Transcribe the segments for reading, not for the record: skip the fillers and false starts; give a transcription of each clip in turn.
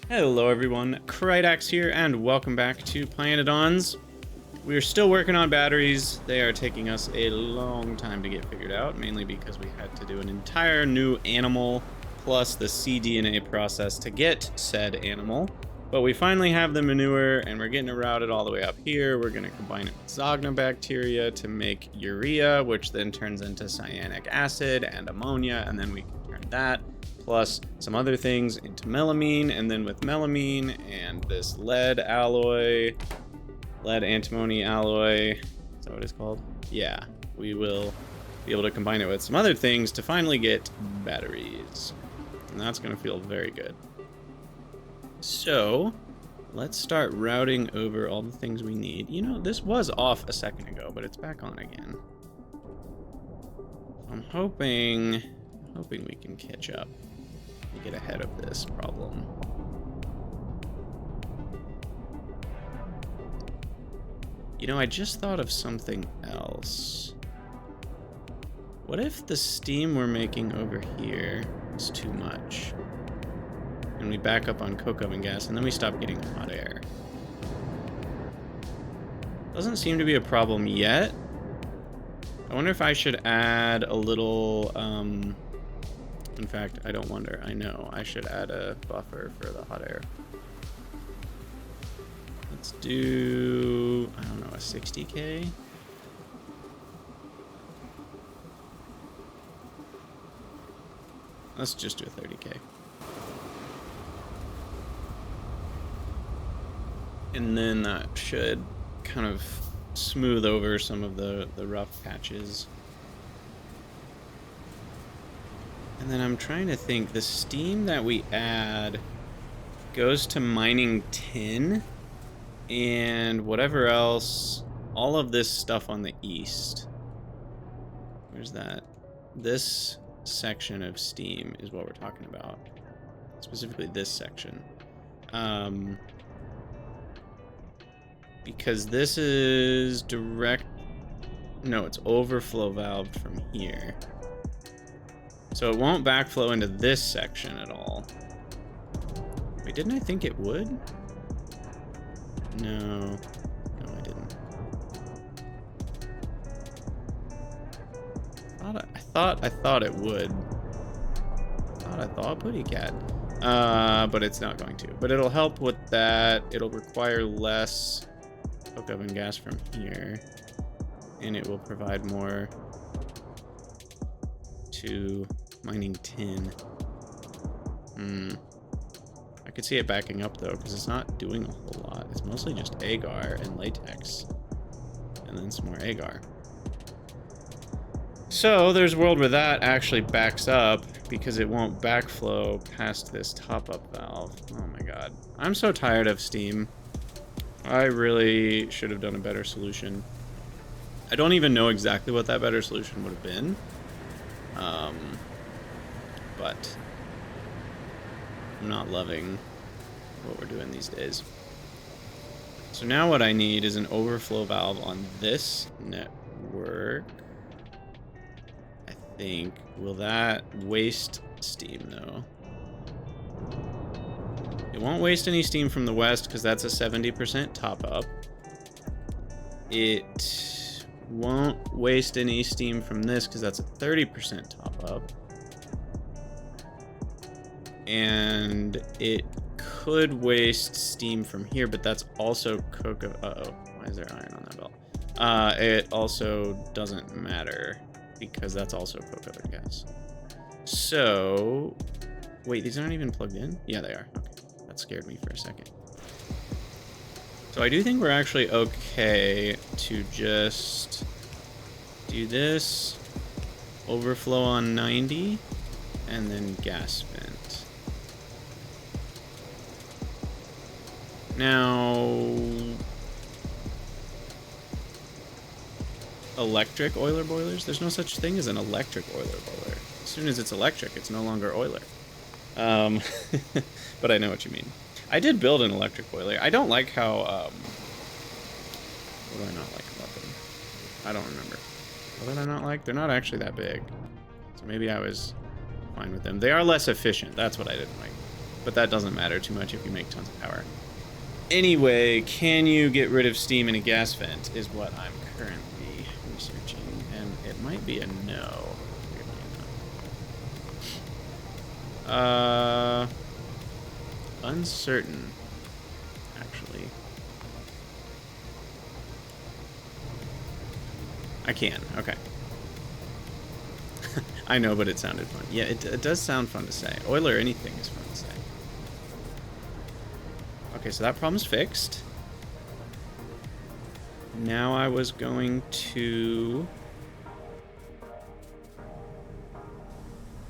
Hello everyone, Krydax here, and welcome back to pYanodon's. We are still working on batteries. They are taking us a long time to get figured out, mainly because we had to do an entire new animal plus the cDNA process to get said animal. But we finally have the manure, and we're getting it routed all the way up here. We're going to combine it with Zognobacteria to make urea, which then turns into cyanic acid and ammonia, and then we can turn that plus some other things into melamine, and then with melamine and this lead antimony alloy, is that what it's called? Yeah, we will be able to combine it with some other things to finally get batteries, and that's going to feel very good. So let's start routing over all the things we need. You know, this was off a second ago, but it's back on again. I'm hoping we can catch up and get ahead of this problem. You know, I just thought of something else. What if the steam we're making over here is too much? And we back up on coke oven gas, and then we stop getting hot air. Doesn't seem to be a problem yet. I wonder if I should add a little, in fact, I don't wonder, I know, I should add a buffer for the hot air. Let's do, I don't know, a 60K? Let's just do a 30K. And then that should kind of smooth over some of the rough patches. And then I'm trying to think, the steam that we add goes to mining tin and whatever else, all of this stuff on the east. Where's that? This section of steam is what we're talking about. Specifically this section. Because this is direct, no, it's overflow valved from here. So it won't backflow into this section at all. Wait, didn't I think it would? No, I didn't. I thought it would. I thought Putty Cat. But it's not going to. But it'll help with that. It'll require less coke oven gas from here, and it will provide more to mining tin. I could see it backing up though, because it's not doing a whole lot. It's mostly just agar and latex, and then some more agar. So there's a world where that actually backs up because it won't backflow past this top-up valve. Oh my god, I'm so tired of steam. I really should have done a better solution. I don't even know exactly what that better solution would have been. But I'm not loving what we're doing these days. So now what I need is an overflow valve on this network. I think. Will that waste steam though? It won't waste any steam from the west because that's a 70% top up. It won't waste any steam from this because that's a 30% top up. And it could waste steam from here, but that's also coke of, uh-oh, why is there iron on that belt? It also doesn't matter because that's also coke oven gas. So, wait, these aren't even plugged in? Yeah, they are. Okay. That scared me for a second. So I do think we're actually okay to just do this, overflow on 90, and then gas vent. Now, electric oiler boilers? There's no such thing as an electric oiler boiler. As soon as it's electric, it's no longer oiler. But I know what you mean. I did build an electric boiler. I don't like how, what do I not like about them? I don't remember. What did I not like? They're not actually that big. So maybe I was fine with them. They are less efficient. That's what I didn't like. but that doesn't matter too much if you make tons of power. Anyway, can you get rid of steam in a gas vent is what I'm currently researching, and it might be a no. Uncertain, actually. I can, okay. I know, but it sounded fun. Yeah, it does sound fun to say. Oil or anything is fun to say. Okay, so that problem's fixed. Now I was going to...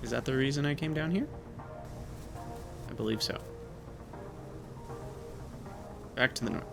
Is that the reason I came down here? I believe so. Back to the north.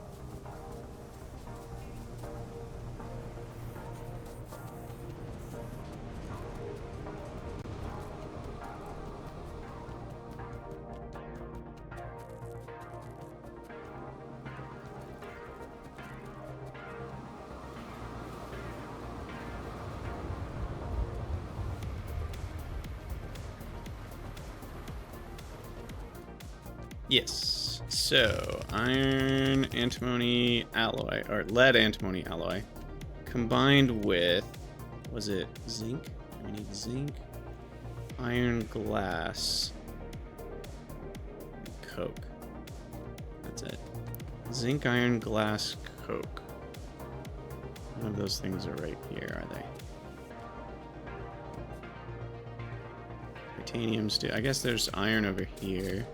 Yes, so iron antimony alloy, or lead antimony alloy, combined with, was it zinc? We need zinc, iron glass, coke. That's it. Zinc, iron, glass, coke. None of those things are right here, are they? Titanium steel. I guess there's iron over here.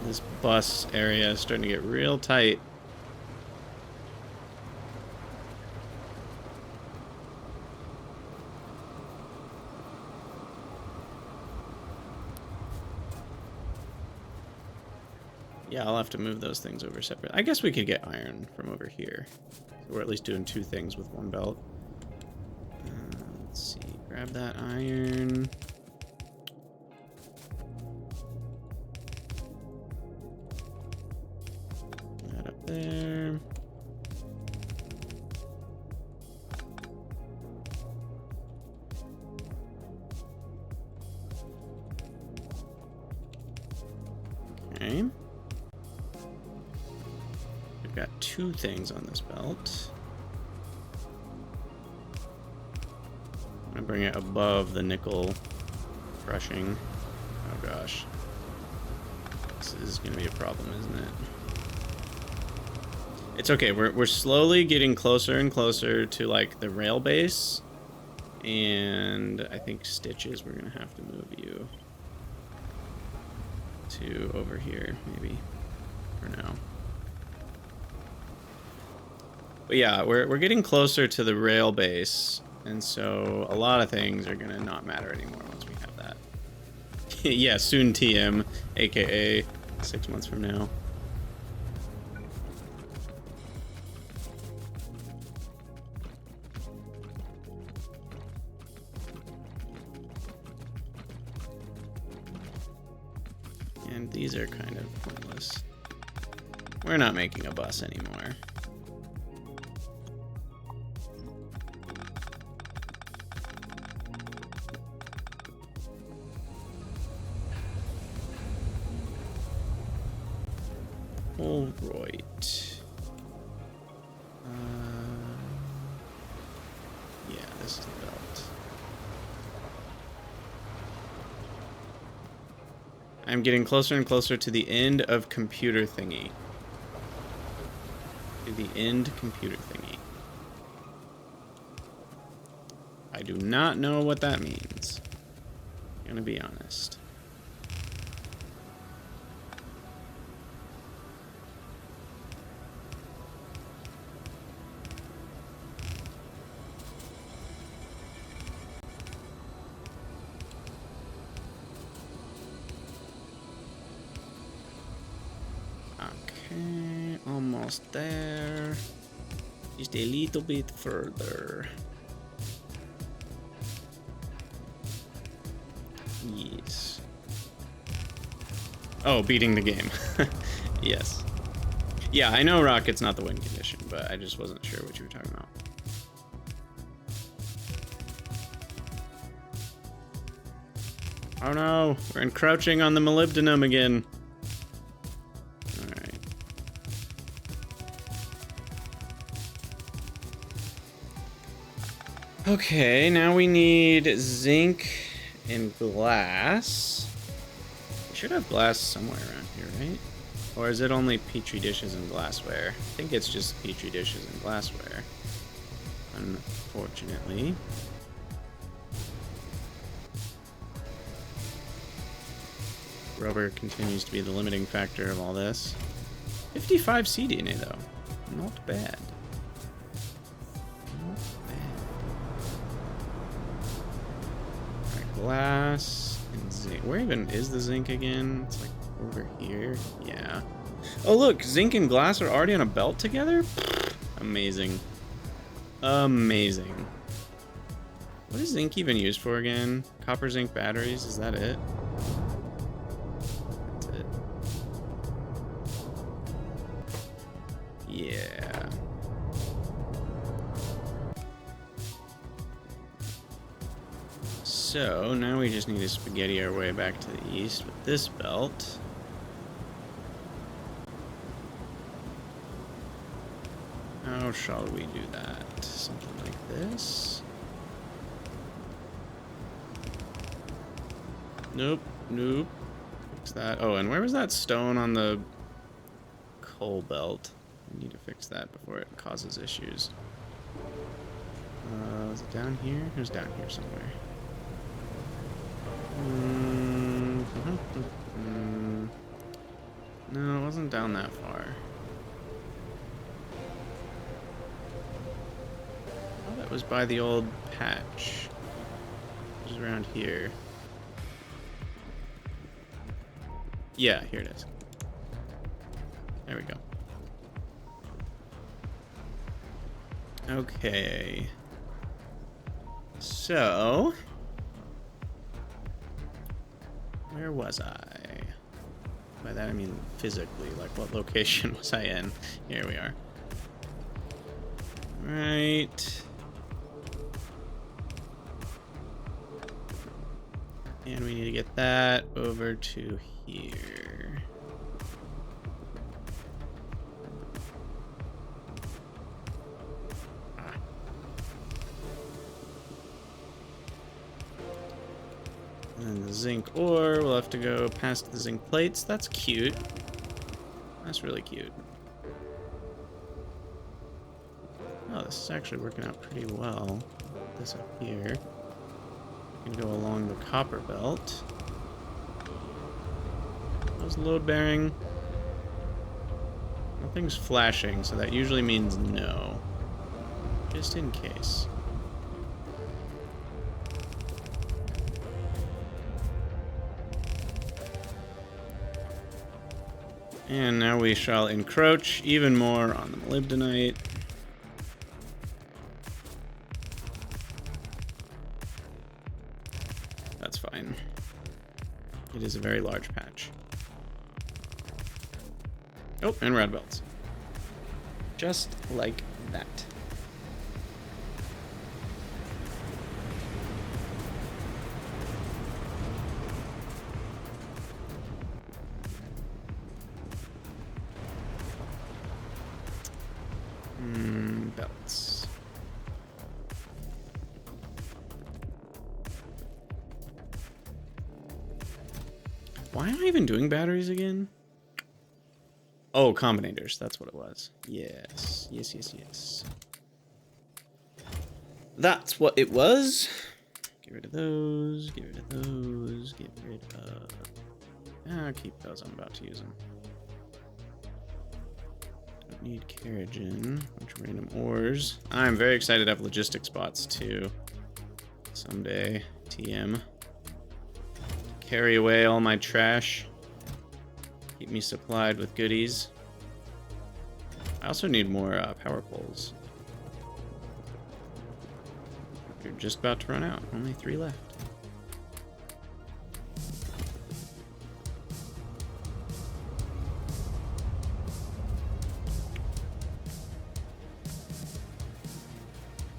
This bus area is starting to get real tight. Yeah, I'll have to move those things over separate. I guess we could get iron from over here. So we're at least doing two things with one belt. Let's see, grab that iron. That up there. Okay. We've got two things on this belt. I'm gonna bring it above the nickel crushing. Oh gosh. This is gonna be a problem, isn't it? It's okay, we're slowly getting closer and closer to like the rail base. And I think Stitches, we're gonna have to move you to over here, maybe, for now. But yeah, we're getting closer to the rail base, and so a lot of things are gonna not matter anymore once we have that. Yeah, soon TM, aka 6 months from now. And these are kind of pointless. We're not making a bus anymore. All right. Yeah, this is the belt. I'm getting closer and closer to the end of computer thingy. To the end computer thingy. I do not know what that means. I'm gonna be honest. Okay, almost there. Just a little bit further. Yes. Oh, beating the game. Yes. Yeah, I know rocket's not the win condition, but I just wasn't sure what you were talking about. Oh no, we're encroaching on the molybdenum again. Alright. Okay, now we need zinc and glass. We should have glass somewhere around here, right? Or is it only petri dishes and glassware? I think it's just petri dishes and glassware. Unfortunately. Rubber continues to be the limiting factor of all this. 55 cDNA though. Not bad. Not bad. Alright, glass and zinc. Where even is the zinc again? It's like over here. Yeah. Oh look, zinc and glass are already on a belt together? Amazing. Amazing. What is zinc even used for again? Copper zinc batteries, is that it? Yeah. So now we just need to spaghetti our way back to the east with this belt. How shall we do that? Something like this? Nope, nope. Fix that. Oh, and where was that stone on the coal belt? We need to fix that before it causes issues. Is it down here? It was down here somewhere. No, it wasn't down that far. Oh, that was by the old patch. It was around here. Yeah, here it is. There we go. Okay. So, where was I? By that I mean physically, like what location was I in? Here we are. Right. And we need to get that over to here. And then the zinc ore, we'll have to go past the zinc plates. That's cute. That's really cute. Oh, this is actually working out pretty well. Put this up here. We can go along the copper belt. How's load bearing? Nothing's flashing, so that usually means no. Just in case. And now we shall encroach even more on the molybdenite. That's fine. It is a very large patch. Oh, and red belts. Just like that. Belts. Why am I even doing batteries again? Oh, combinators. That's what it was. Yes. Yes, yes, yes. That's what it was. Get rid of those. Get rid of those. Get rid of... I'll keep those. I'm about to use them. Don't need Carrigen. Bunch of random ores. I'm very excited to have logistic spots too. Someday. TM. Carry away all my trash. Keep me supplied with goodies. I also need more power poles. You're just about to run out. Only 3 left.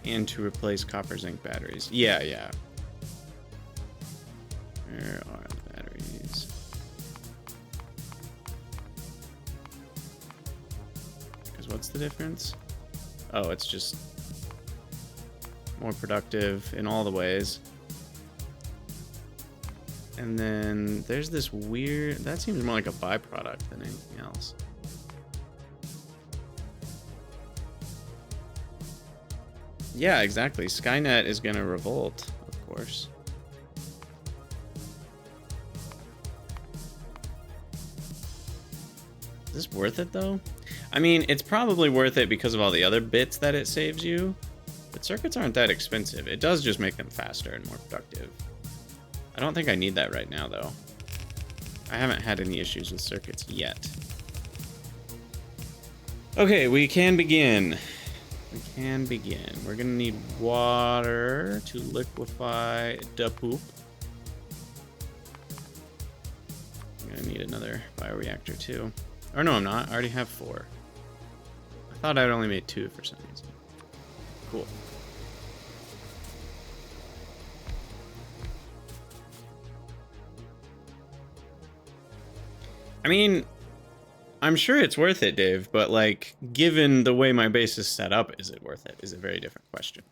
And to replace copper zinc batteries. Yeah, yeah. Where are the batteries? Because what's the difference? Oh, it's just more productive in all the ways. And then there's this weird... That seems more like a byproduct than anything else. Yeah, exactly. Skynet is going to revolt, of course. Is this worth it, though? I mean, it's probably worth it because of all the other bits that it saves you. But circuits aren't that expensive. It does just make them faster and more productive. I don't think I need that right now, though. I haven't had any issues with circuits yet. Okay, we can begin. We can begin. We're gonna need water to liquefy the poop. I'm gonna need another bioreactor, too. Or no, I'm not. I already have 4. I thought I'd only made 2 for some reason. Cool. I mean, I'm sure it's worth it, Dave, but like, given the way my base is set up, is it worth it? Is a very different question.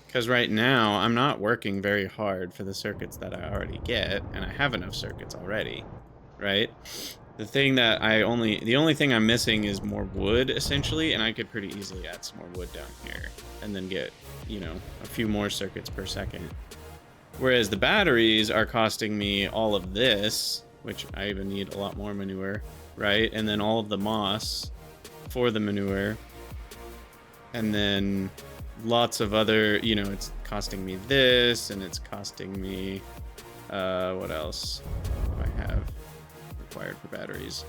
Because right now, I'm not working very hard for the circuits that I already get, and I have enough circuits already, right? The thing that the only thing I'm missing is more wood, essentially, and I could pretty easily add some more wood down here, and then get, you know, a few more circuits per second. Whereas the batteries are costing me all of this, which I even need a lot more manure, right? And then all of the moss for the manure. And then lots of other, you know, it's costing me this, and it's costing me, what else do I have required for batteries?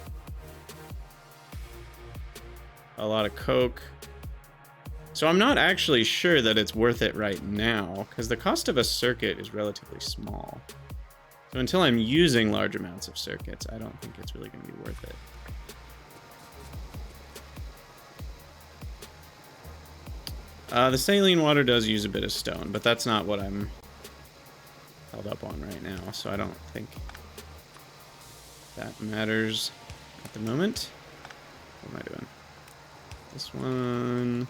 A lot of coke. So I'm not actually sure that it's worth it right now, because the cost of a circuit is relatively small. So until I'm using large amounts of circuits, I don't think it's really going to be worth it. The saline water does use a bit of stone, but that's not what I'm held up on right now, so I don't think that matters at the moment. What am I doing? This one,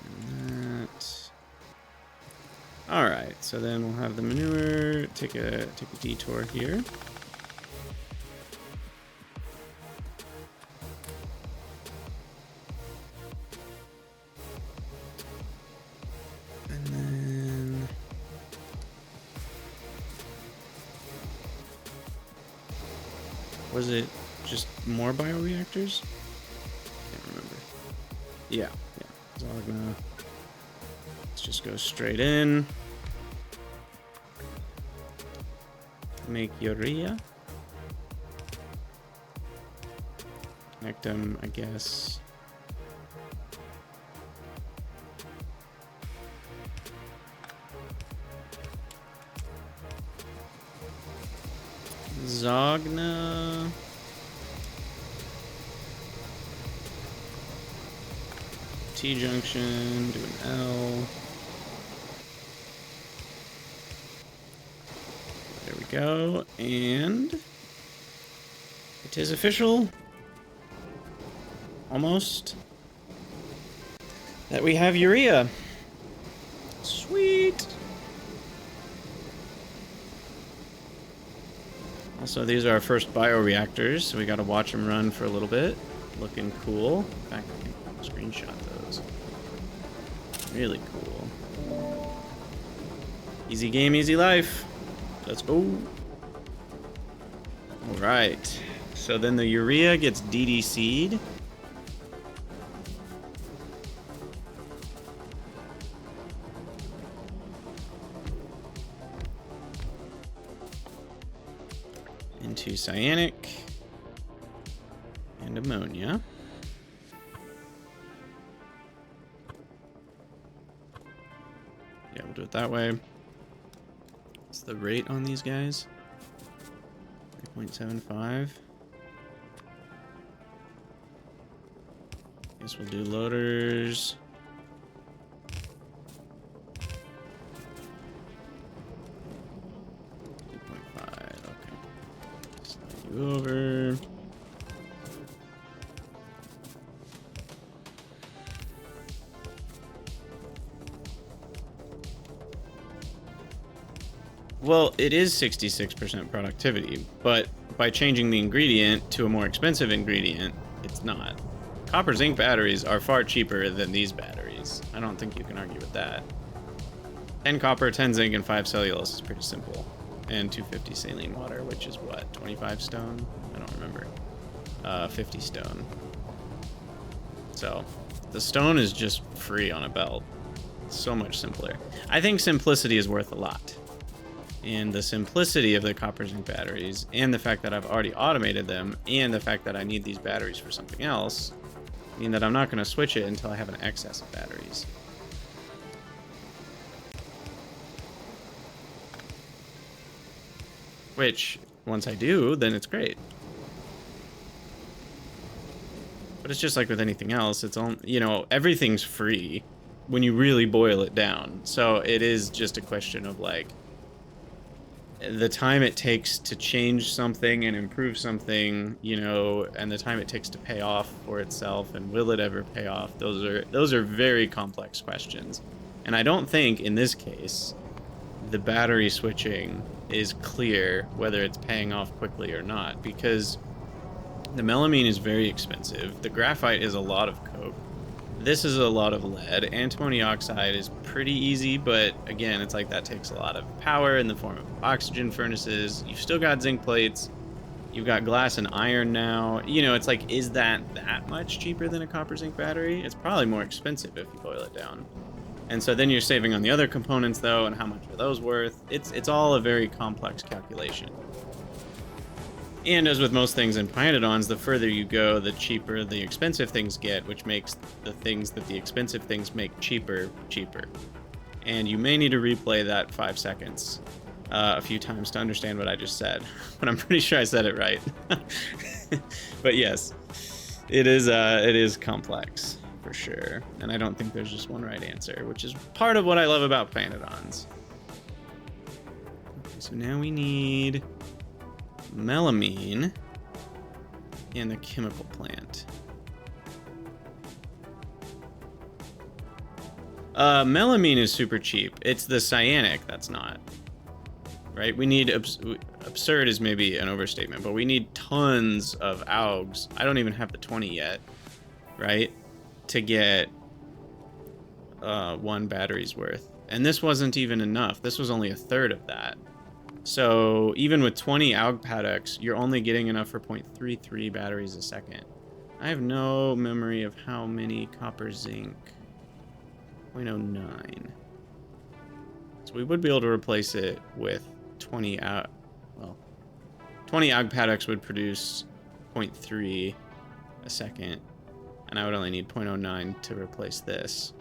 and that. All right, so then we'll have the manure. Take a detour here. And then was it just more bioreactors? Can't remember. Yeah. Zogna. Let's just go straight in. Make urea. Connect them, I guess. Zogna. T-junction, do an L. There we go, and it is official, almost, that we have urea. Sweet. Also, these are our first bioreactors, so we gotta watch them run for a little bit. Looking cool. In fact, I can screenshot those. Really cool. Easy game, easy life. Let's go. All right. So then the urea gets DDC'd. Into cyanic and ammonia. Yeah, we'll do it that way. What's the rate on these guys? 3.75. Guess we'll do loaders. you over. Well, it is 66% productivity, but by changing the ingredient to a more expensive ingredient, it's not. Copper zinc batteries are far cheaper than these batteries. I don't think you can argue with that. 10 copper, 10 zinc, and 5 cellulose is pretty simple. And 250 saline water, which is what, 25 stone? I don't remember. 50 stone. So, the stone is just free on a belt. It's so much simpler. I think simplicity is worth a lot. And the simplicity of the copper zinc batteries, and the fact that I've already automated them, and the fact that I need these batteries for something else, mean that I'm not going to switch it until I have an excess of batteries. Which, once I do, then it's great. But it's just like with anything else, it's all, you know, everything's free when you really boil it down. So it is just a question of like the time it takes to change something and improve something, you know, and the time it takes to pay off for itself, and will it ever pay off? Those are very complex questions. And I don't think in this case the battery switching is clear whether it's paying off quickly or not, because the melamine is very expensive. The graphite is a lot of coke. This is a lot of lead. Antimony oxide is pretty easy, but again, it's like that takes a lot of power in the form of oxygen furnaces. You've still got zinc plates. You've got glass and iron now. You know, it's like, is that much cheaper than a copper zinc battery? It's probably more expensive if you boil it down. And so then you're saving on the other components, though, and how much are those worth? It's all a very complex calculation. And as with most things in pYanodon's, the further you go, the cheaper the expensive things get, which makes the things that the expensive things make cheaper. And you may need to replay that 5 seconds a few times to understand what I just said. But I'm pretty sure I said it right. But yes, it is complex. For sure. And I don't think there's just one right answer, which is part of what I love about pYanodon's. Okay, so now we need melamine and the chemical plant. Melamine is super cheap. It's the cyanic that's not. Right? We need absurd is maybe an overstatement, but we need tons of AUGs. I don't even have the 20 yet, right? To get 1 battery's worth. And this wasn't even enough. This was only a third of that. So even with 20 AUG paddocks, you're only getting enough for 0.33 batteries a second. I have no memory of how many copper zinc. 0.09. So we would be able to replace it with 20 AUG. Well, 20 AUG paddocks would produce 0.3 a second. And I would only need 0.09 to replace this.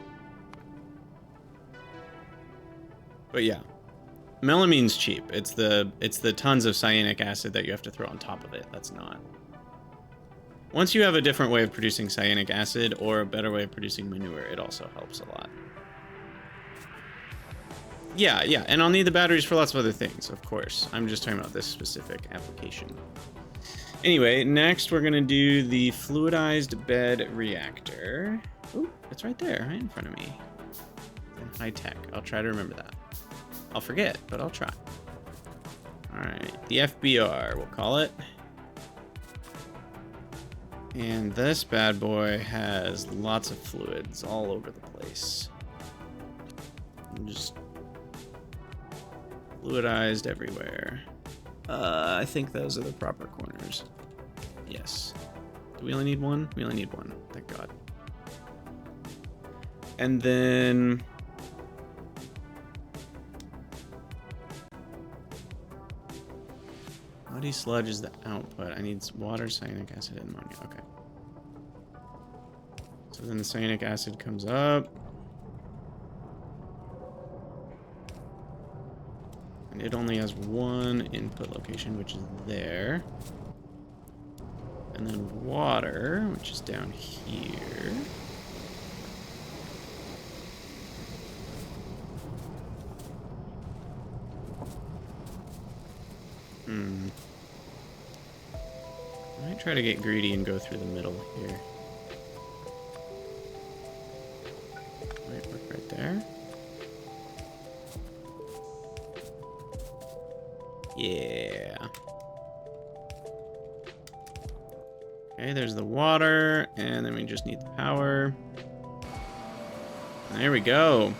But yeah, melamine's cheap. It's the tons of cyanic acid that you have to throw on top of it. That's not. Once you have a different way of producing cyanic acid or a better way of producing manure, it also helps a lot. Yeah, and I'll need the batteries for lots of other things, of course. I'm just talking about this specific application. Anyway, next we're gonna do the fluidized bed reactor. Ooh, it's right there, right in front of me. In high tech. I'll try to remember that. I'll forget, but I'll try. Alright, the FBR, we'll call it. And this bad boy has lots of fluids all over the place. Just fluidized everywhere. I think those are the proper corners. Yes. Do we only need one? We only need one. Thank God. And then body sludge is the output. I need water, cyanic acid, and ammonia. Okay. So then the cyanic acid comes up. And it only has one input location, which is there. And then water, which is down here. try to get greedy and go through the middle here. Might work right there. Yeah. Okay, there's the water, and then we just need the power. There we go.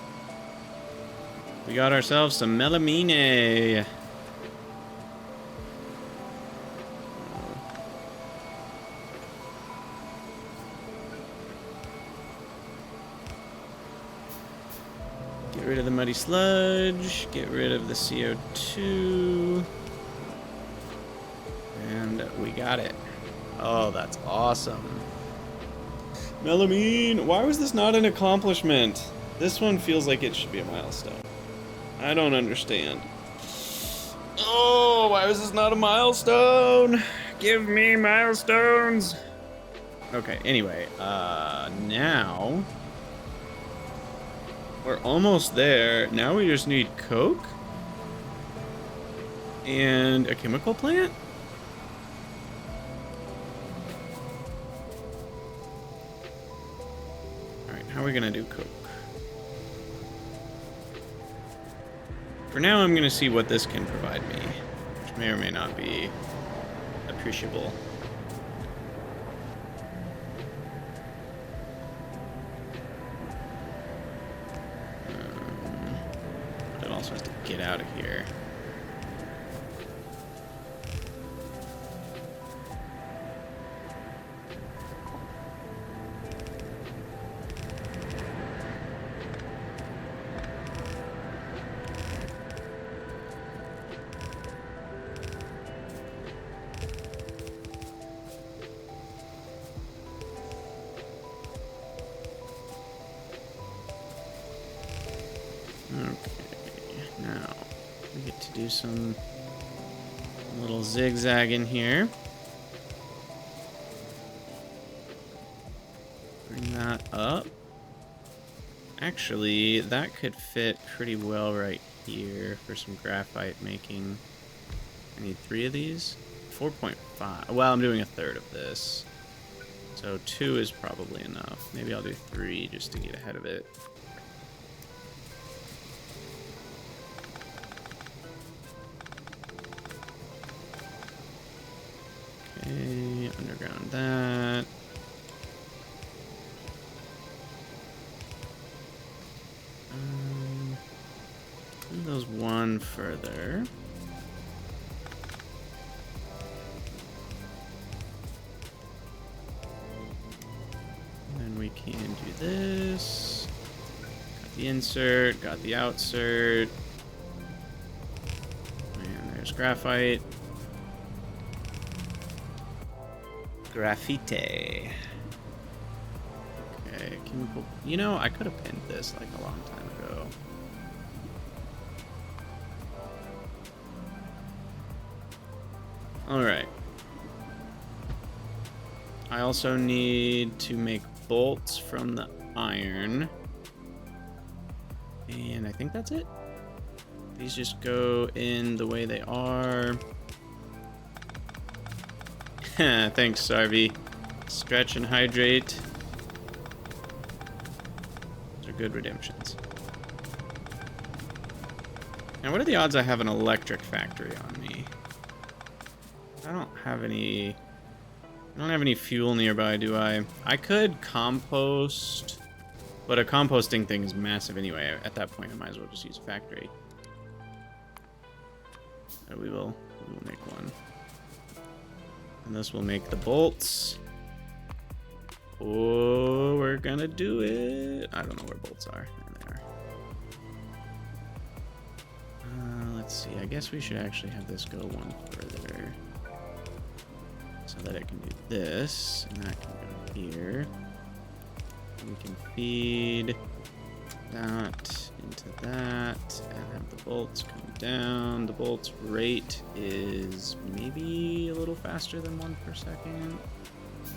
We got ourselves some melamine. Get rid of the muddy sludge, get rid of the CO2, and we got it. Oh, that's awesome. Melamine, why was this not an accomplishment? This one feels like it should be a milestone. I don't understand. Oh, why was this not a milestone? Give me milestones. Okay, anyway, now we're almost there. Now we just need coke and a chemical plant. All right, how are we gonna do coke? For now, I'm gonna see what this can provide me, which may or may not be appreciable. But it also has to get out of here. Do some little zigzag in here. Bring that up. Actually, that could fit pretty well right here for some graphite making. I need 3 of these. 4.5. Well, I'm doing a third of this. So 2 is probably enough. Maybe I'll do 3 just to get ahead of it. Okay, underground that. Move those one further. And then we can do this. Got the insert, got the outsert. And there's graphite. Graphite. Okay, chemical. You know, I could have pinned this like a long time ago. Alright. I also need to make bolts from the iron. And I think that's it. These just go in the way they are. Thanks, Sarvi. Stretch and hydrate. Those are good redemptions. Now, what are the odds I have an electric factory on me? I don't have any fuel nearby, do I? I could compost, but a composting thing is massive anyway. At that point, I might as well just use a factory. So we will make one. And this will make the bolts. Oh, we're gonna do it. I don't know where bolts are. There they are. Let's see. I guess we should actually have this go one further. So that it can do this. And that can go here. We can feed that into that. And have the bolts come down. The bolts rate is maybe a little faster than 1 per second.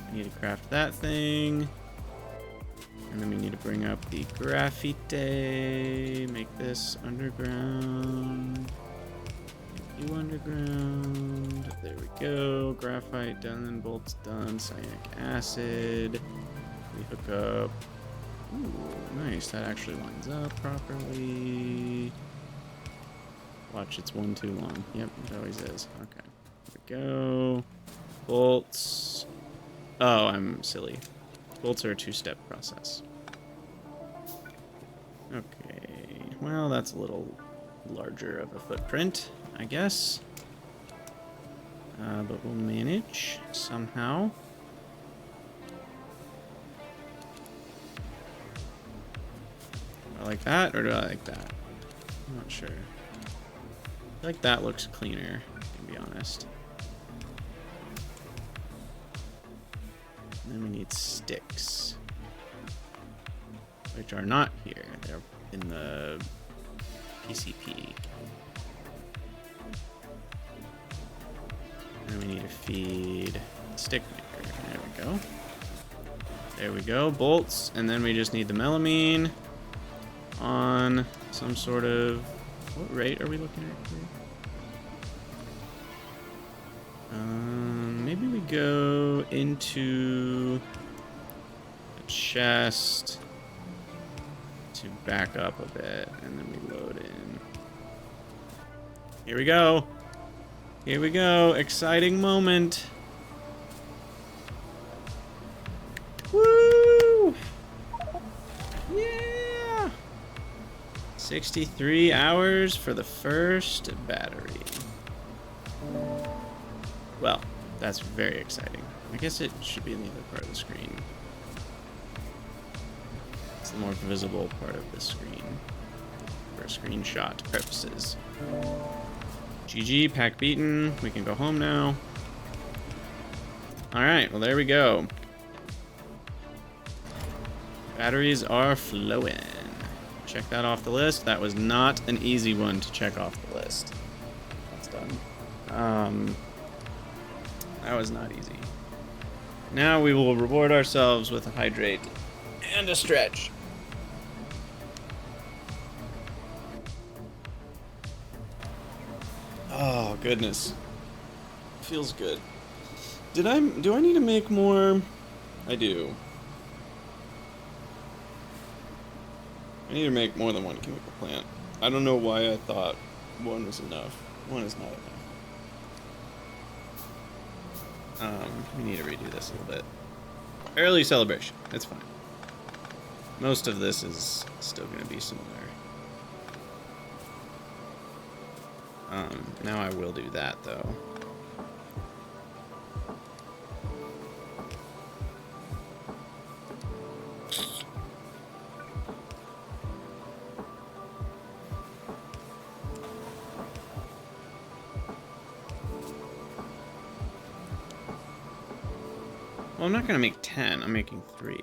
I need to craft that thing. And then we need to bring up the graphite. Make this underground. You underground. There we go. Graphite done. Bolts done. Cyanic acid. We hook up. Ooh, nice. That actually lines up properly. Watch, it's one too long. Yep, it always is. Okay. There we go. Bolts. Oh, I'm silly. Bolts are a two-step process. Okay. Well, that's a little larger of a footprint, I guess. But we'll manage somehow. Do I like that, or do I like that? I'm not sure. I feel like that looks cleaner, to be honest. And then we need sticks, which are not here. They're in the PCP. And we need to feed stick maker. There we go. There we go. Bolts. And then we just need the melamine on some sort of... What rate are we looking at here? Maybe we go into the chest to back up a bit, and then we load in. Here we go. Here we go. Exciting moment. Woo! Yeah! 63 hours for the first battery. Well, that's very exciting. I guess it should be in the other part of the screen. It's the more visible part of the screen for screenshot purposes. GG, pack beaten. We can go home now. Alright, well there we go. Batteries are flowing. Check that off the list. That was not an easy one to check off the list. That's done. That was not easy. Now we will reward ourselves with a hydrate and a stretch. Oh, goodness. Feels good. Do I need to make more? I do. I need to make more than one chemical plant. I don't know why I thought one was enough. One is not enough. We need to redo this a little bit. Early celebration. It's fine. Most of this is still going to be similar. Now I will do that, though. Well, I'm not going to make 10. I'm making 3.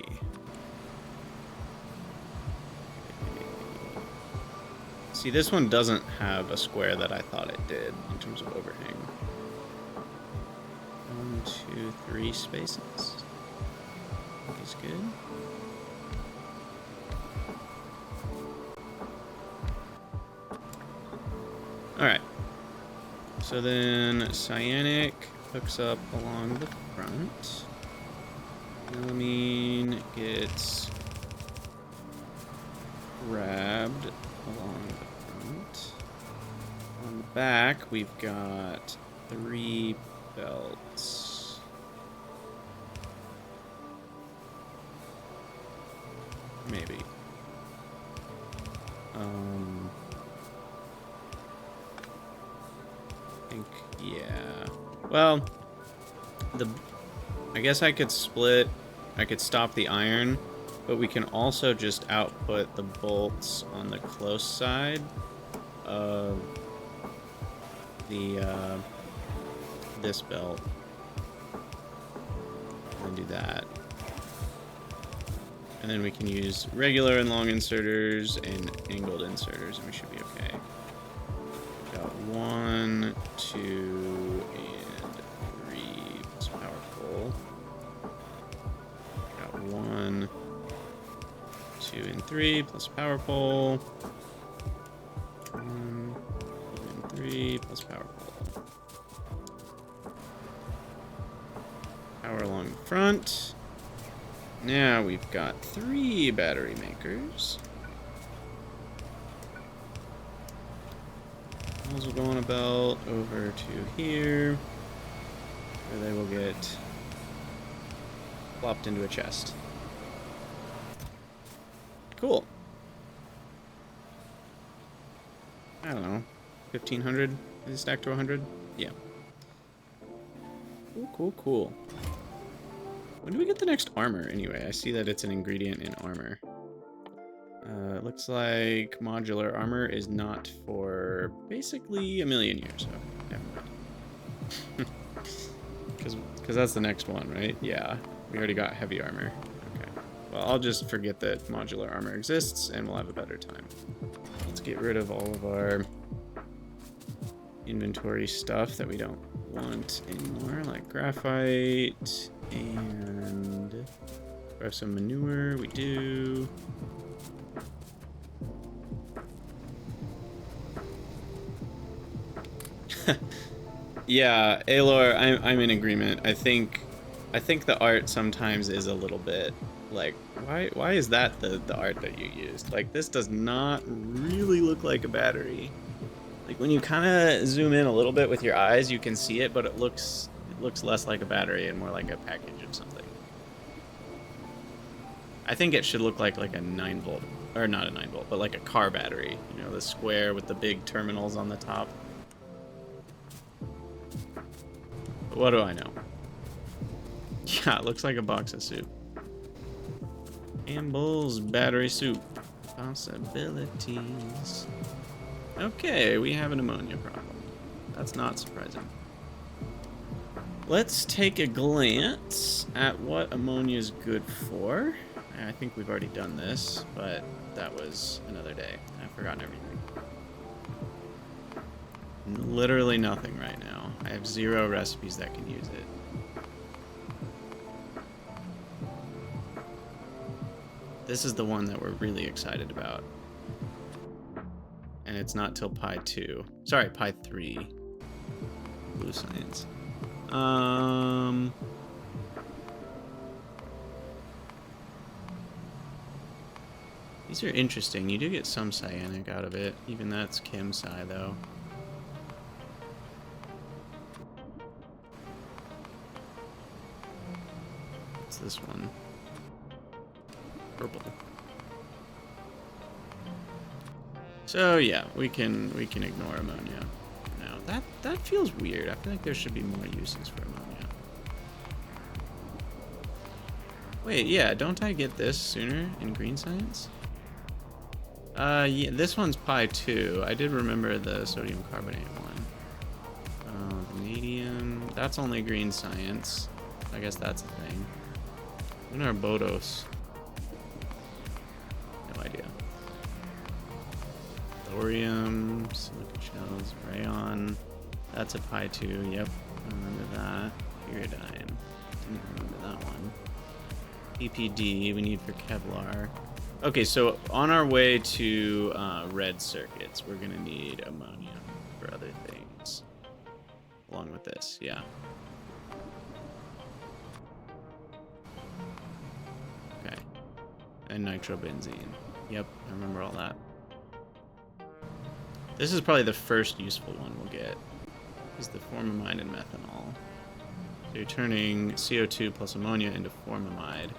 See, this one doesn't have a square that I thought it did in terms of overhang. 1, 2, 3 spaces. That is good. Alright. So then cyanic hooks up along the front. Melamine gets grabbed along the front. On the back, we've got 3 belts. Maybe. I think, yeah. Well, I guess I could split. I could stop the iron, but we can also just output the bolts on the close side of the this belt, and do that. And then we can use regular and long inserters and angled inserters, and we should be okay. Got 1, 2, and 3. It's powerful. 1, 2, and 3 plus power pole. 1, 2, and 3 plus power pole. front. Now we've got 3 battery makers. Those will go on a belt over to here, where they will get plopped into a chest. Cool. I don't know, 1,500? Is it stacked to 100? Yeah. Cool, cool, cool. When do we get the next armor, anyway? I see that it's an ingredient in armor. It looks like modular armor is not for basically a million years, so never mind. Because that's the next one, right? Yeah, we already got heavy armor. Okay. Well, I'll just forget that modular armor exists, and we'll have a better time. Let's get rid of all of our inventory stuff that we don't want anymore, like graphite, and do I have some manure? We do. Yeah, Aelor, I'm in agreement. I think the art sometimes is a little bit like, why is that the art that you used? Like, this does not really look like a battery. Like, when you kind of zoom in a little bit with your eyes, you can see it, but it looks less like a battery and more like a package of something. I think it should look like a 9-volt, or not a 9-volt, but like a car battery. You know, the square with the big terminals on the top. But what do I know? Yeah, it looks like a box of soup. Campbell's battery soup. Possibilities. Okay, we have an ammonia problem. That's not surprising. Let's take a glance at what ammonia is good for. I think we've already done this, but that was another day. I've forgotten everything. Literally nothing right now. I have 0 recipes that can use it. This is the one that we're really excited about. And it's not till Pi 2. Sorry, Pi 3. Blue science. These are interesting. You do get some cyanic out of it. Even that's Chem Sci, though. What's this one? Purple. So yeah, we can ignore ammonia now. That feels weird. I feel like there should be more uses for ammonia. Wait, yeah, don't I get this sooner in green science? Yeah, this one's Pi 2. I did remember the sodium carbonate one. Vanadium, that's only green science. I guess that's a thing. When are Bodos? No idea. Thorium, silica shells, rayon. That's a Pi 2, yep. I remember that. Pyridine. Didn't remember that one. PPD, we need for Kevlar. Okay, so on our way to red circuits, we're gonna need ammonia for other things. Along with this, yeah. Okay. And nitrobenzene. Yep, I remember all that. This is probably the first useful one we'll get. Is the formamide and methanol. So you're turning CO2 plus ammonia into formamide,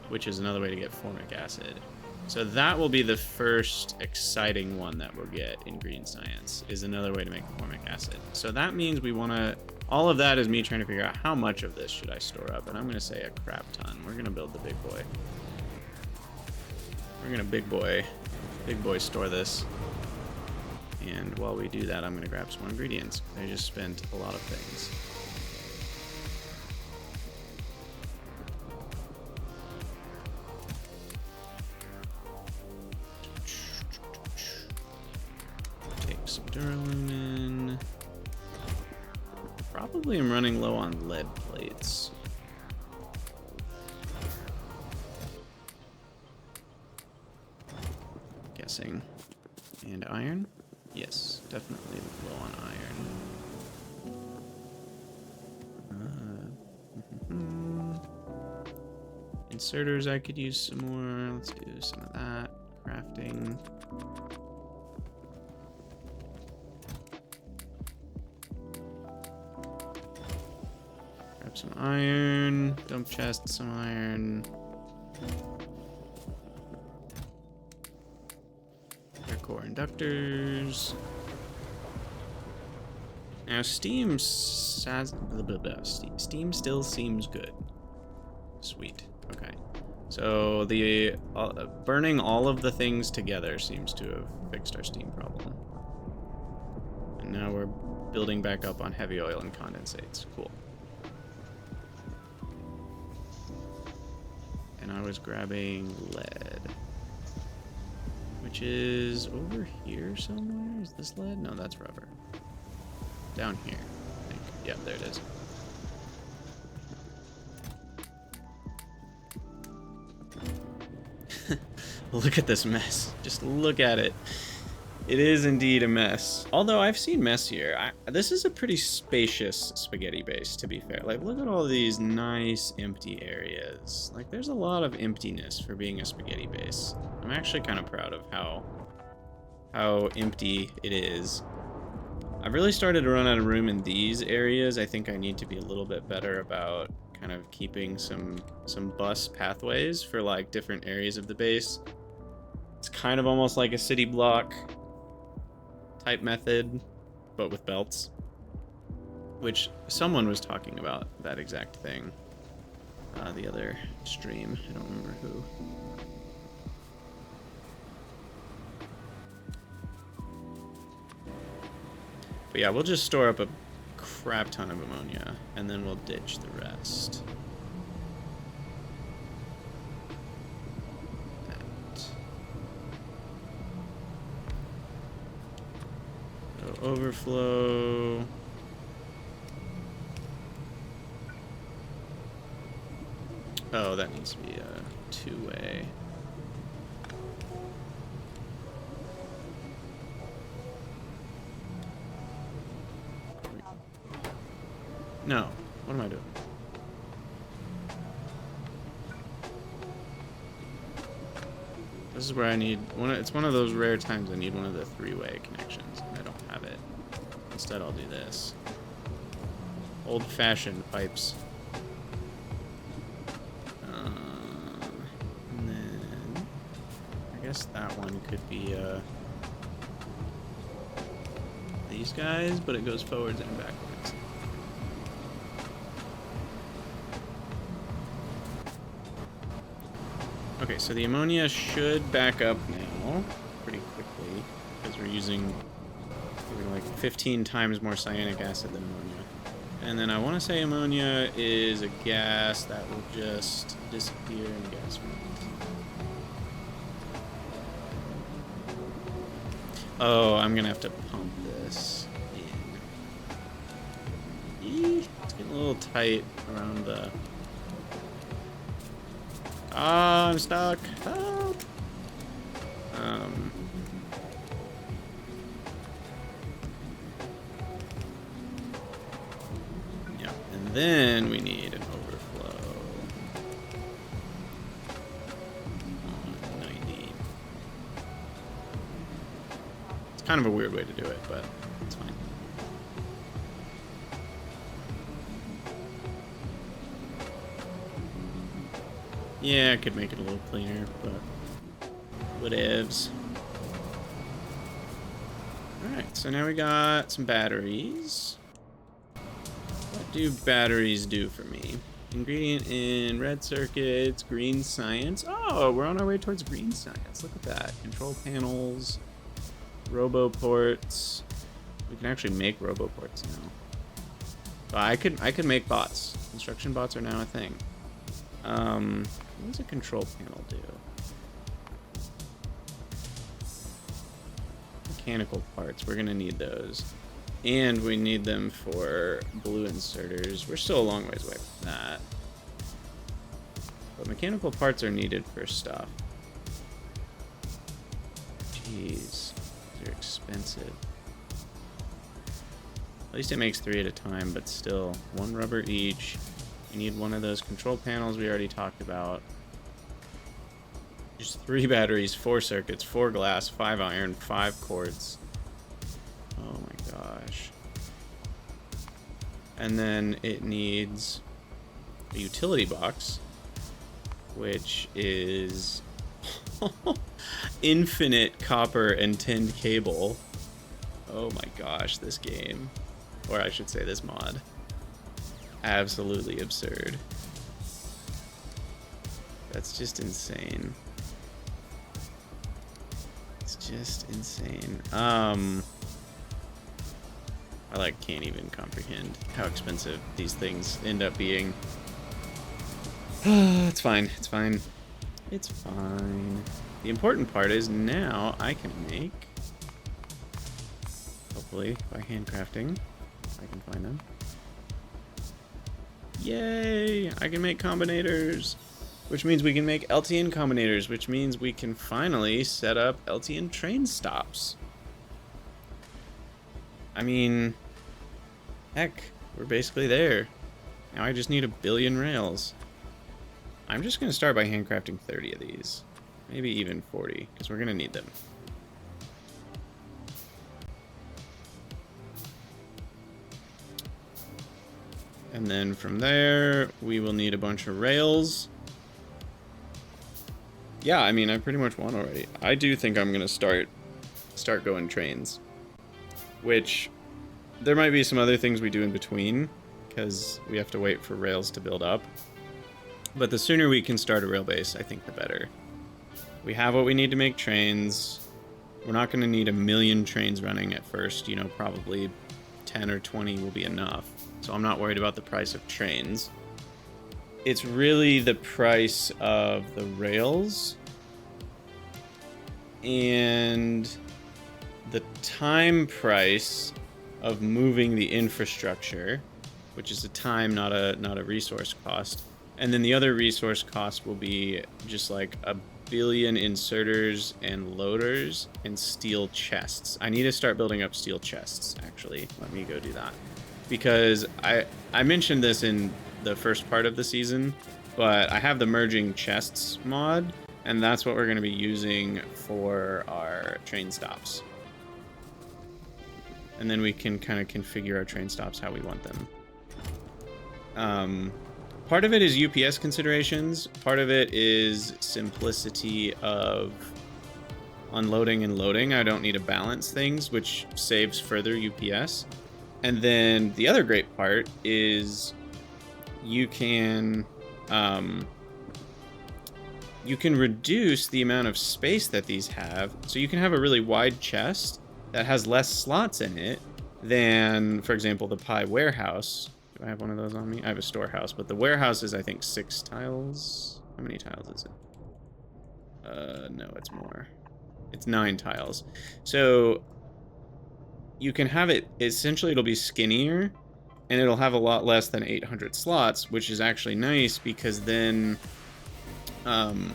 which is another way to get formic acid. So that will be the first exciting one that we'll get in green science, is another way to make formic acid. So that means we want to... All of that is me trying to figure out how much of this should I store up, and I'm going to say a crap ton. We're going to build the big boy. We're going to big boy store this. And while we do that, I'm going to grab some ingredients. I just spent a lot of things. Take some duralumin. Probably am running low on lead plates. Guessing. And iron? Yes, definitely low on iron. Inserters, I could use some more. Let's do some of that. Crafting. Grab some iron. Dump chest, some iron. Core inductors. Now Steam still seems good. Sweet. Okay. So the burning all of the things together seems to have fixed our steam problem. And now we're building back up on heavy oil and condensates. Cool. And I was grabbing lead. Which is over here somewhere? Is this lead? No, that's rubber. Down here, I think. Yeah, there it is. Look at this mess. Just look at it. It is indeed a mess. Although I've seen messier. This is a pretty spacious spaghetti base, to be fair. Like, look at all these nice empty areas. Like, there's a lot of emptiness for being a spaghetti base. I'm actually kind of proud of how empty it is. I've really started to run out of room in these areas. I think I need to be a little bit better about kind of keeping some bus pathways for like different areas of the base. It's kind of almost like a city block type method, but with belts. Which someone was talking about that exact thing. The other stream. I don't remember who. But yeah, we'll just store up a crap ton of ammonia, and then we'll ditch the rest. So overflow. Oh, that needs to be a two-way. No. What am I doing? This is where I need one. It's one of those rare times I need one of the three-way connections, and I don't have it. Instead, I'll do this. Old-fashioned pipes. And then I guess that one could be these guys, but it goes forwards and backwards. Okay, so the ammonia should back up now pretty quickly because we're using like 15 times more cyanic acid than ammonia. And then I want to say ammonia is a gas that will just disappear in gas form. Oh, I'm going to have to pump this in. Eee, it's getting a little tight around the... Ah, I'm stuck. Help. Yeah, and then we need an overflow on 90. It's kind of a weird way to do it, but it's fine. Yeah, I could make it a little cleaner, but whatevs. Alright, so now we got some batteries. What do batteries do for me? Ingredient in red circuits, green science. Oh, we're on our way towards green science. Look at that. Control panels, roboports. We can actually make roboports now. So I could make bots. Construction bots are now a thing. What does a control panel do? Mechanical parts, we're gonna need those. And we need them for blue inserters. We're still a long ways away from that. But mechanical parts are needed for stuff. Jeez, they're expensive. At least it makes 3 at a time, but still, 1 rubber each. You need one of those control panels we already talked about. There's 3 batteries, 4 circuits, 4 glass, 5 iron, 5 quartz. Oh my gosh. And then it needs a utility box, which is infinite copper and tinned cable. Oh my gosh, this game. Or I should say this mod. Absolutely absurd. That's just insane. It's just insane. I like can't even comprehend how expensive these things end up being. It's fine. It's fine. It's fine. The important part is now I can make, hopefully by handcrafting, if I can find them. Yay! I can make combinators, which means we can make LTN combinators, which means we can finally set up LTN train stops. I mean, heck, we're basically there. Now I just need 1 billion rails. I'm just going to start by handcrafting 30 of these. Maybe even 40, because we're going to need them. And then from there, we will need a bunch of rails. Yeah, I mean, I pretty much won already. I do think I'm going to start going trains. Which, there might be some other things we do in between, because we have to wait for rails to build up. But the sooner we can start a rail base, I think the better. We have what we need to make trains. We're not going to need 1 million trains running at first. You know, probably 10 or 20 will be enough. So I'm not worried about the price of trains. It's really the price of the rails and the time price of moving the infrastructure, which is a time, not a resource cost. And then the other resource cost will be just like 1 billion inserters and loaders and steel chests. I need to start building up steel chests, actually. Let me go do that. Because I mentioned this in the first part of the season, but I have the merging chests mod, and that's what we're going to be using for our train stops. And then we can kind of configure our train stops how we want them. Part of it is UPS considerations. Part of it is simplicity of unloading and loading. I don't need to balance things, which saves further UPS. And then the other great part is you can reduce the amount of space that these have. So you can have a really wide chest that has less slots in it than, for example, the pie warehouse. Do I have one of those on me? I have a storehouse, but the warehouse is, I think, 6 tiles. How many tiles is it? No, it's more. It's 9 tiles. So you can have it, essentially it'll be skinnier, and it'll have a lot less than 800 slots, which is actually nice because then the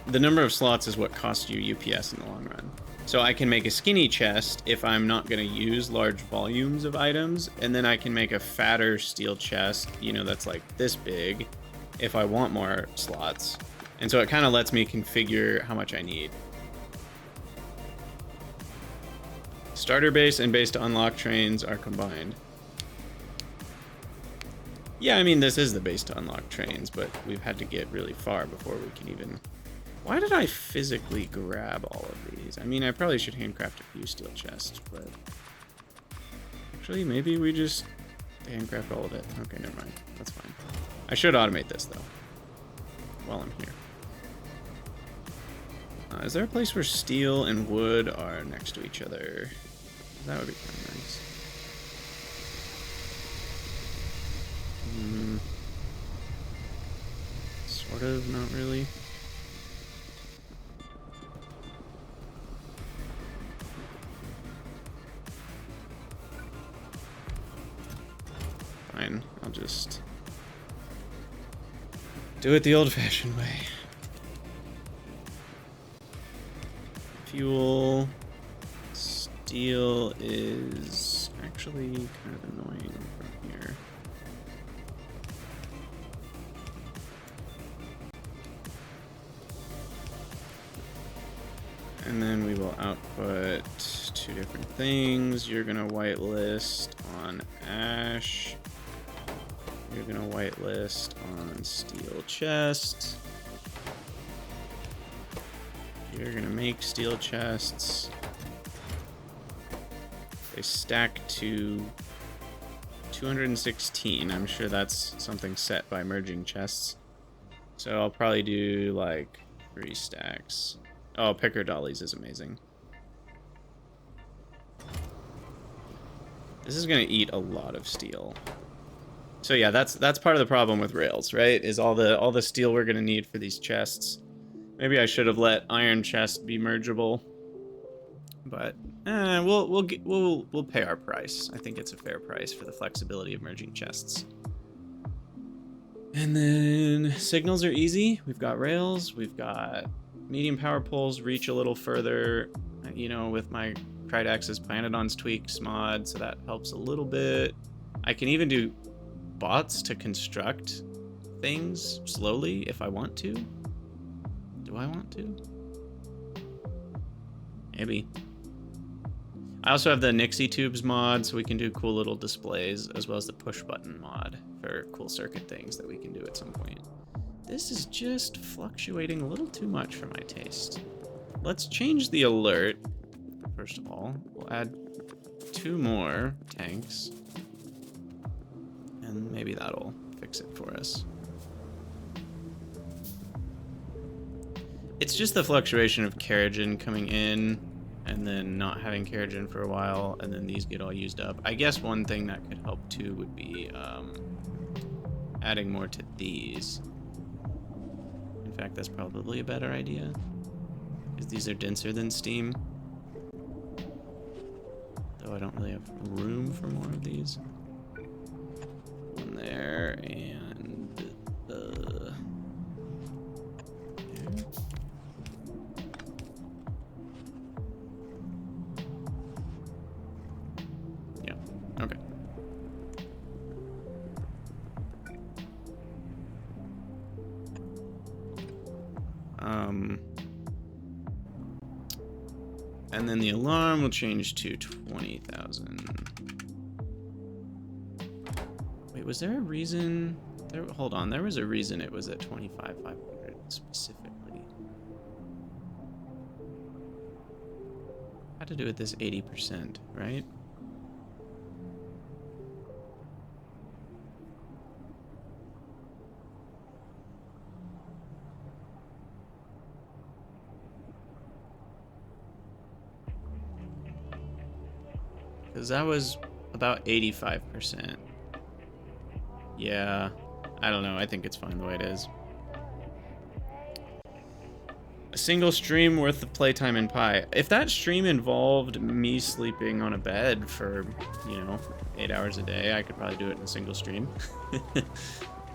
number of slots is what costs you UPS in the long run. So I can make a skinny chest if I'm not going to use large volumes of items, and then I can make a fatter steel chest, you know, that's like this big, if I want more slots. And so it kind of lets me configure how much I need. Starter base and base to unlock trains are combined. Yeah, I mean, this is the base to unlock trains, but we've had to get really far before we can even... Why did I physically grab all of these? I mean, I probably should handcraft a few steel chests, but... Actually, maybe we just handcraft all of it. Okay, never mind. That's fine. I should automate this, though, while I'm here. Is there a place where steel and wood are next to each other? That would be kind of nice. Sort of, not really. Fine, I'll just do it the old-fashioned way. Fuel. Steel is actually kind of annoying from here. And then we will output 2 different things. You're gonna whitelist on ash. You're gonna whitelist on steel chest. You're gonna make steel chests. They stack to 216. I'm sure that's something set by merging chests. So I'll probably do like 3 stacks. Oh, picker dollies is amazing. This is gonna eat a lot of steel. So yeah, that's part of the problem with rails, right? Is all the steel we're gonna need for these chests. Maybe I should have let iron chest be mergeable, but we'll pay our price. I think it's a fair price for the flexibility of merging chests. And then signals are easy. We've got rails. We've got medium power poles. Reach a little further. You know, with my Krydax's pYanodon's tweaks mod, so that helps a little bit. I can even do bots to construct things slowly if I want to. Do I want to? Maybe. I also have the Nixie tubes mod, so we can do cool little displays, as well as the push button mod for cool circuit things that we can do at some point. This is just fluctuating a little too much for my taste. Let's change the alert. First of all, we'll add 2 more tanks, and maybe that'll fix it for us. It's just the fluctuation of Keragen coming in and then not having Keragen for a while, and then these get all used up. I guess one thing that could help too would be adding more to these. In fact, that's probably a better idea, because these are denser than steam. Though I don't really have room for more of these. One there, and there. Okay. And then the alarm will change to 20,000. Wait, was there a reason? Hold on, there was a reason it was at 25,500 specifically. Had to do with this 80%, right? Because that was about 85%. Yeah, I don't know. I think it's fine the way it is. A single stream worth of playtime in Pi. If that stream involved me sleeping on a bed for, 8 hours a day, I could probably do it in a single stream.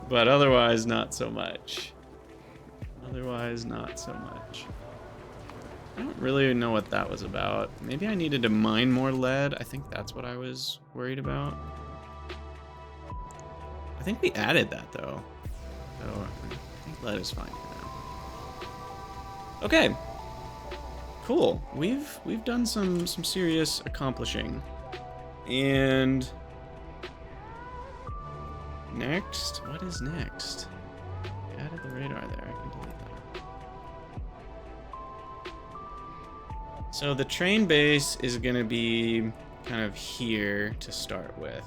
But otherwise, not so much. Otherwise, not so much. I don't really know what that was about. Maybe I needed to mine more lead. I think that's what I was worried about. I think we added that though. So I think lead is fine for now. Okay. Cool. We've done some serious accomplishing. And next, what is next? I added the radar there. I can delete that. So the train base is going to be kind of here to start with.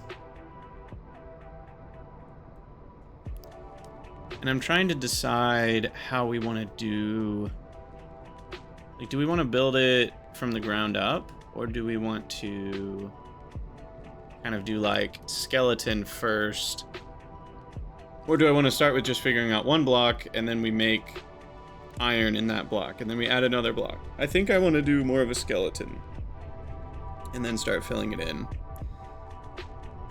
And I'm trying to decide how we want to do... Like, do we want to build it from the ground up? Or do we want to kind of do, like, skeleton first? Or do I want to start with just figuring out one block, and then we make iron in that block, and then we add another block? I think I want to do more of a skeleton and then start filling it in.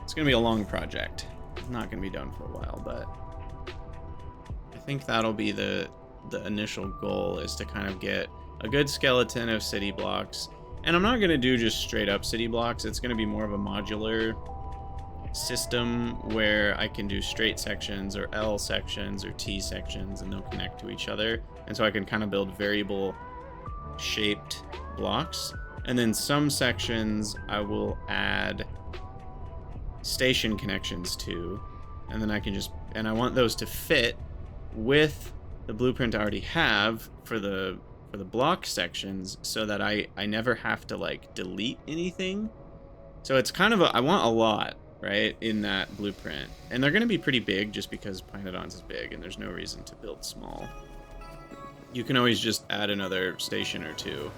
It's gonna be a long project. It's not gonna be done for a while, but I think that'll be the initial goal, is to kind of get a good skeleton of city blocks. And I'm not gonna do just straight up city blocks. It's gonna be more of a modular system where I can do straight sections or L sections or T sections, and they'll connect to each other. And so I can kind of build variable shaped blocks. And then some sections I will add station connections to. And then I can just, and I want those to fit with the blueprint I already have for the block sections, so that I never have to like delete anything. So it's kind of I want a lot, right, in that blueprint. And they're going to be pretty big just because pYanodon's is big and there's no reason to build small. You can always just add another station or two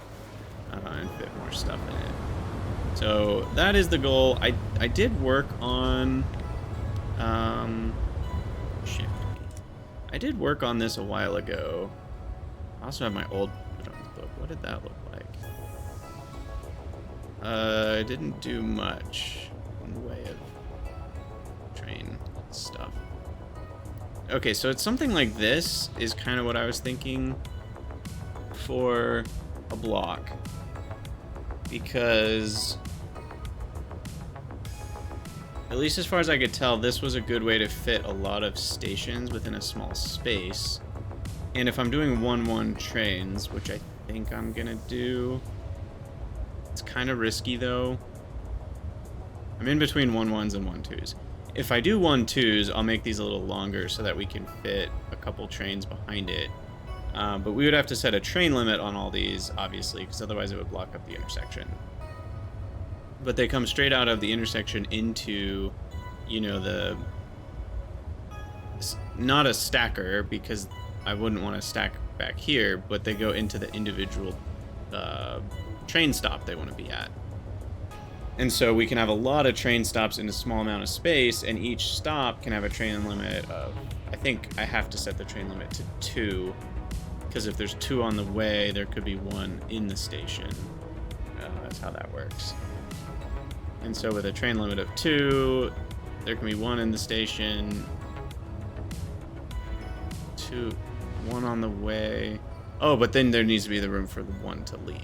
and fit more stuff in it. So that is the goal. I did work on shit. I did work on this a while ago. I also have my old book. What did that look like? I didn't do much in the way of train stuff. Okay, so it's something like this is kind of what I was thinking for a block. Because, at least as far as I could tell, this was a good way to fit a lot of stations within a small space. And if I'm doing 1-1 trains, which I think I'm gonna do, it's kind of risky though. I'm in between 1-1s and 1-2s. If I do 1-2s, I'll make these a little longer so that we can fit a couple trains behind it. But we would have to set a train limit on all these, obviously, because otherwise it would block up the intersection. But they come straight out of the intersection into, you know, not a stacker, because I wouldn't want to stack back here, but they go into the individual train stop they want to be at. And so we can have a lot of train stops in a small amount of space, and each stop can have a train limit of, I think I have to set the train limit to 2, because if there's 2 on the way, there could be 1 in the station. That's how that works. And so with a train limit of 2, there can be 1 in the station, 1 on the way. Oh, but then there needs to be the room for the 1 to leave.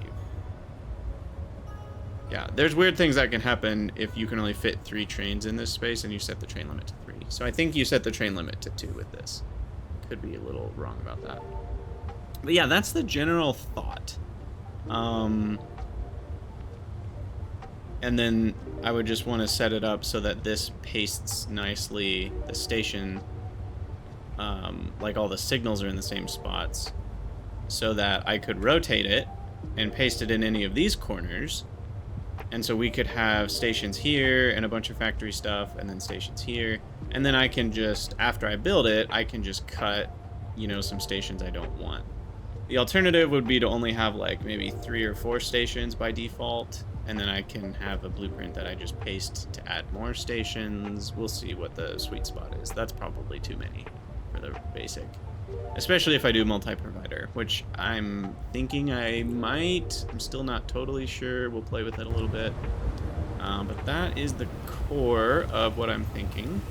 Yeah, there's weird things that can happen if you can only fit 3 trains in this space and you set the train limit to 3. So I think you set the train limit to 2 with this. Could be a little wrong about that. But yeah, that's the general thought. And then I would just want to set it up so that this pastes nicely the station, like all the signals are in the same spots, so that I could rotate it and paste it in any of these corners. And so we could have stations here and a bunch of factory stuff, and then stations here. And then I can just, after I build it, I can just cut, you know, some stations I don't want. The alternative would be to only have like maybe 3 or 4 stations by default, and then I can have a blueprint that I just paste to add more stations. We'll see what the sweet spot is. That's probably too many for the basic. Especially if I do multi-provider, which I'm thinking I might. I'm still not totally sure. We'll play with it a little bit. But that is the core of what I'm thinking.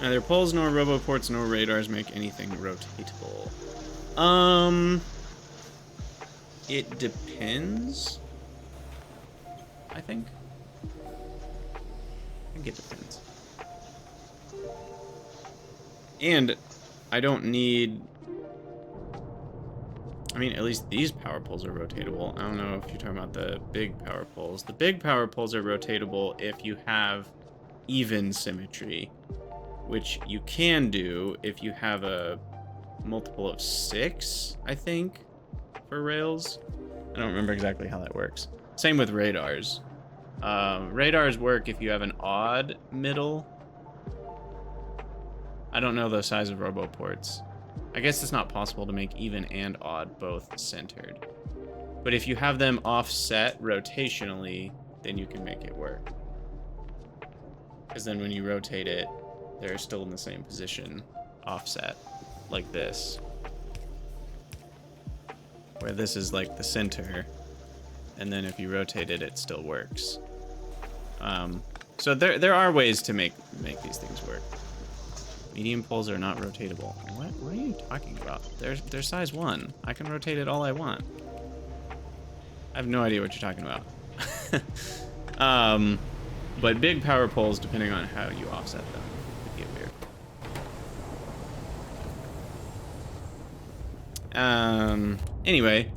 Neither poles nor roboports nor radars make anything rotatable. It depends, I think. I think it depends. And I don't need... I mean, at least these power poles are rotatable. I don't know if you're talking about the big power poles. The big power poles are rotatable if you have even symmetry, which you can do if you have a multiple of 6, I think, for rails. I don't remember exactly how that works. Same with radars. Radars work if you have an odd middle. I don't know the size of roboports. I guess it's not possible to make even and odd both centered. But if you have them offset rotationally, then you can make it work. Because then when you rotate it, they're still in the same position, offset, like this. Where this is like the center, and then if you rotate it, it still works. So there are ways to make these things work. Medium poles are not rotatable. What are you talking about? They're size 1. I can rotate it all I want. I have no idea what you're talking about. But big power poles, depending on how you offset them, could get weird. Anyway,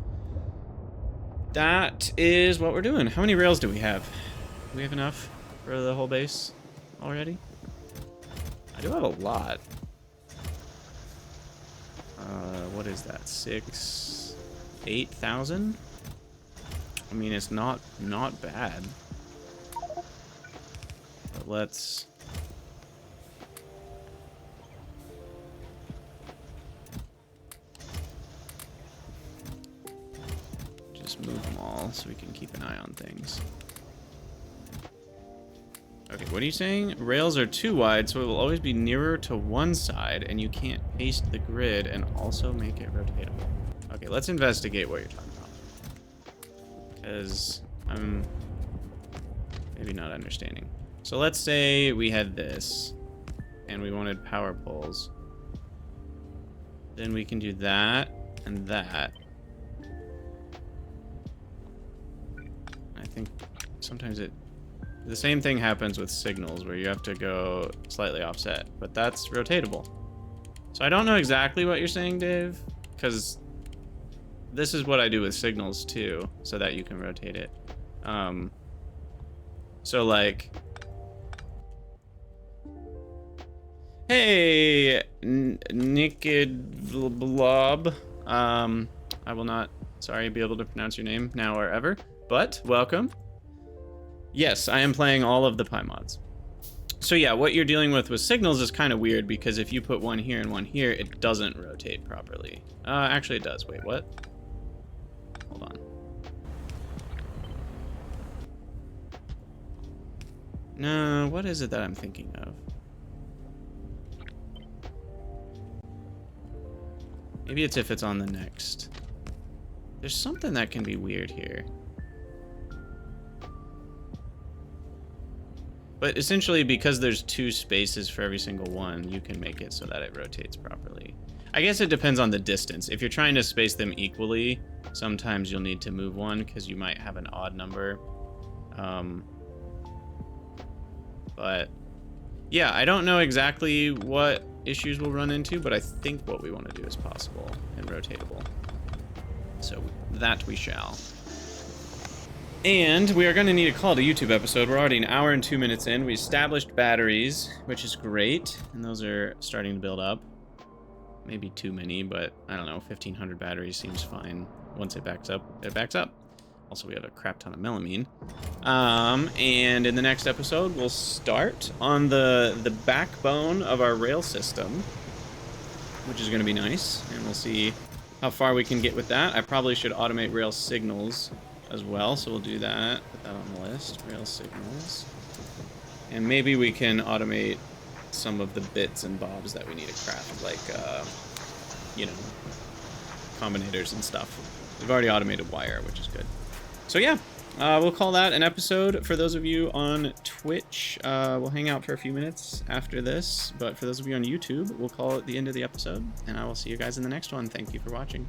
that is what we're doing. How many rails do we have? Do we have enough for the whole base already? I do have a lot. What is that? 8,000? I mean, it's not bad. But let's... just move them all so we can keep an eye on things. Okay, what are you saying? Rails are too wide, so it will always be nearer to one side, and you can't paste the grid and also make it rotatable. Okay, let's investigate what you're talking about. Because I'm maybe not understanding. So let's say we had this, and we wanted power poles. Then we can do that and that. I think sometimes the same thing happens with signals where you have to go slightly offset, but that's rotatable. So I don't know exactly what you're saying, Dave, because this is what I do with signals too, so that you can rotate it. So like, hey, Nikid Blob, I will not, sorry, be able to pronounce your name now or ever, but welcome. Yes, I am playing all of the pYmods. So yeah, what you're dealing with signals is kind of weird because if you put one here and one here, it doesn't rotate properly. Actually it does. Wait, what? Hold on. No, what is it that I'm thinking of? Maybe it's if it's on the next. There's something that can be weird here. But essentially, because there's 2 spaces for every single one, you can make it so that it rotates properly. I guess it depends on the distance. If you're trying to space them equally, sometimes you'll need to move one because you might have an odd number. But yeah, I don't know exactly what issues we'll run into, but I think what we want to do is possible and rotatable. So that we shall. And we are going to need to call it a YouTube episode. We're already 1 hour and 2 minutes in. We established batteries, which is great. And those are starting to build up. Maybe too many, but I don't know. 1,500 batteries seems fine. Once it backs up, it backs up. Also, we have a crap ton of melamine. And in the next episode, we'll start on the backbone of our rail system, which is going to be nice. And we'll see how far we can get with that. I probably should automate rail signals as well, so we'll do that. Put that on the list. Rail signals. And maybe we can automate some of the bits and bobs that we need to craft, like, you know, combinators and stuff. We've already automated wire, which is good. So yeah, we'll call that an episode. For those of you on Twitch, we'll hang out for a few minutes after this. But for those of you on YouTube, we'll call it the end of the episode. And I will see you guys in the next one. Thank you for watching.